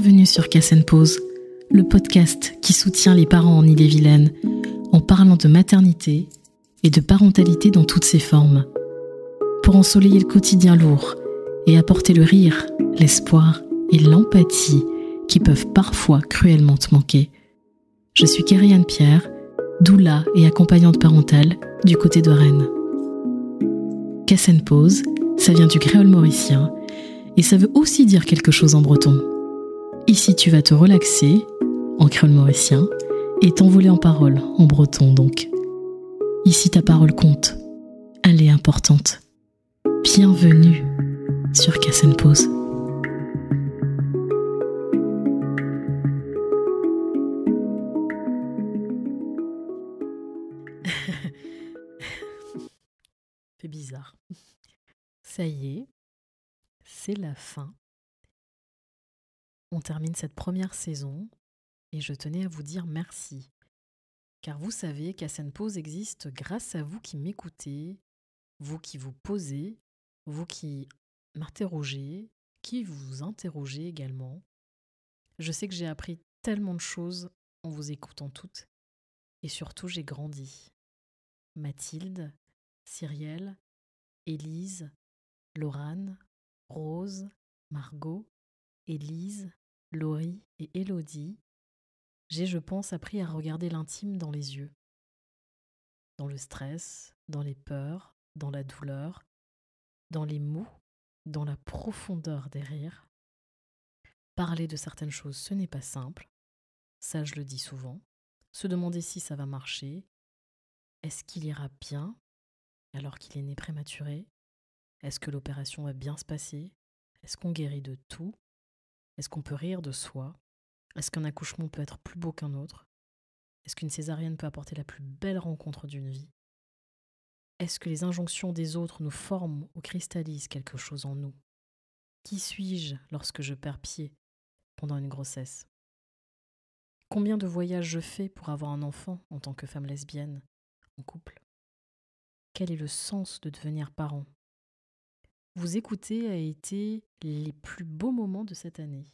Bienvenue sur Casse & Pause, le podcast qui soutient les parents en Ille-et-Vilaine en parlant de maternité et de parentalité dans toutes ses formes. Pour ensoleiller le quotidien lourd et apporter le rire, l'espoir et l'empathie qui peuvent parfois cruellement te manquer. Je suis Kérianne Pierre, doula et accompagnante parentale du côté de Rennes. Casse & Pause, ça vient du créole mauricien et ça veut aussi dire quelque chose en breton. Ici, tu vas te relaxer, en créole mauricien, et t'envoler en parole, en breton donc. Ici, ta parole compte. Elle est importante. Bienvenue sur Casse & Pause. C'est bizarre. Ça y est, c'est la fin. On termine cette première saison et je tenais à vous dire merci. Car vous savez, Casse & Pause existe grâce à vous qui m'écoutez, vous qui vous posez, vous qui m'interrogez, qui vous interrogez également. Je sais que j'ai appris tellement de choses en vous écoutant toutes et surtout j'ai grandi. Mathilde, Cyrielle, Élise, Laurane, Rose, Margot, Élise, Laurie et Élodie, j'ai, je pense, appris à regarder l'intime dans les yeux. Dans le stress, dans les peurs, dans la douleur, dans les mots, dans la profondeur des rires. Parler de certaines choses, ce n'est pas simple. Ça, je le dis souvent. Se demander si ça va marcher. Est-ce qu'il ira bien alors qu'il est né prématuré? Est-ce que l'opération va bien se passer? Est-ce qu'on guérit de tout? Est-ce qu'on peut rire de soi? Est-ce qu'un accouchement peut être plus beau qu'un autre? Est-ce qu'une césarienne peut apporter la plus belle rencontre d'une vie? Est-ce que les injonctions des autres nous forment ou cristallisent quelque chose en nous? Qui suis-je lorsque je perds pied pendant une grossesse? Combien de voyages je fais pour avoir un enfant en tant que femme lesbienne, en couple? Quel est le sens de devenir parent? Vous écouter a été les plus beaux moments de cette année.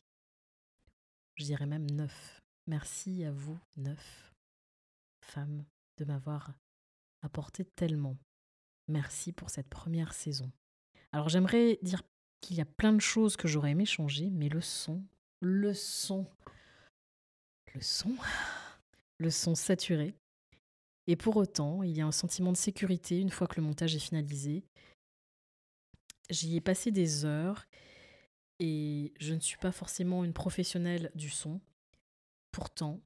Je dirais même 9. Merci à vous, 9 femmes, de m'avoir apporté tellement. Merci pour cette première saison. Alors j'aimerais dire qu'il y a plein de choses que j'aurais aimé changer, mais le son saturé. Et pour autant, il y a un sentiment de sécurité une fois que le montage est finalisé. J'y ai passé des heures et je ne suis pas forcément une professionnelle du son. Pourtant,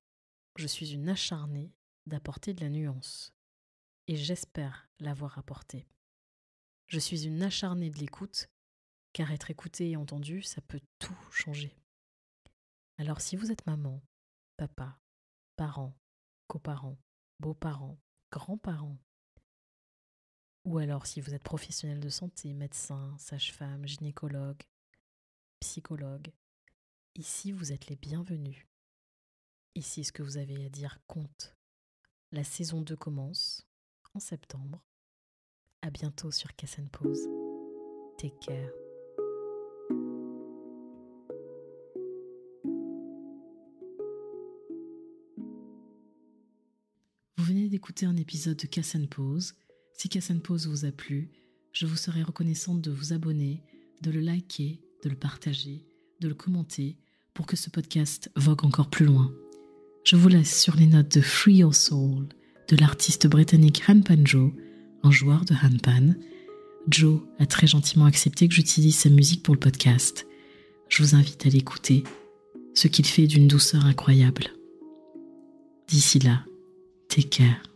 je suis une acharnée d'apporter de la nuance. Et j'espère l'avoir apporté. Je suis une acharnée de l'écoute, car être écouté et entendu, ça peut tout changer. Alors si vous êtes maman, papa, parent, coparent, beaux-parents, grands-parents, ou alors si vous êtes professionnel de santé, médecin, sage-femme, gynécologue, psychologue, ici vous êtes les bienvenus. Ici ce que vous avez à dire compte. La saison 2 commence en septembre. À bientôt sur Casse & Pause. Take care. Vous venez d'écouter un épisode de Casse & Pause. Si Casse & Pause vous a plu, je vous serai reconnaissante de vous abonner, de le liker, de le partager, de le commenter pour que ce podcast vogue encore plus loin. Je vous laisse sur les notes de Free Your Soul de l'artiste britannique Handpan Joe, un joueur de handpan. Joe a très gentiment accepté que j'utilise sa musique pour le podcast. Je vous invite à l'écouter, ce qu'il fait d'une douceur incroyable. D'ici là, take care.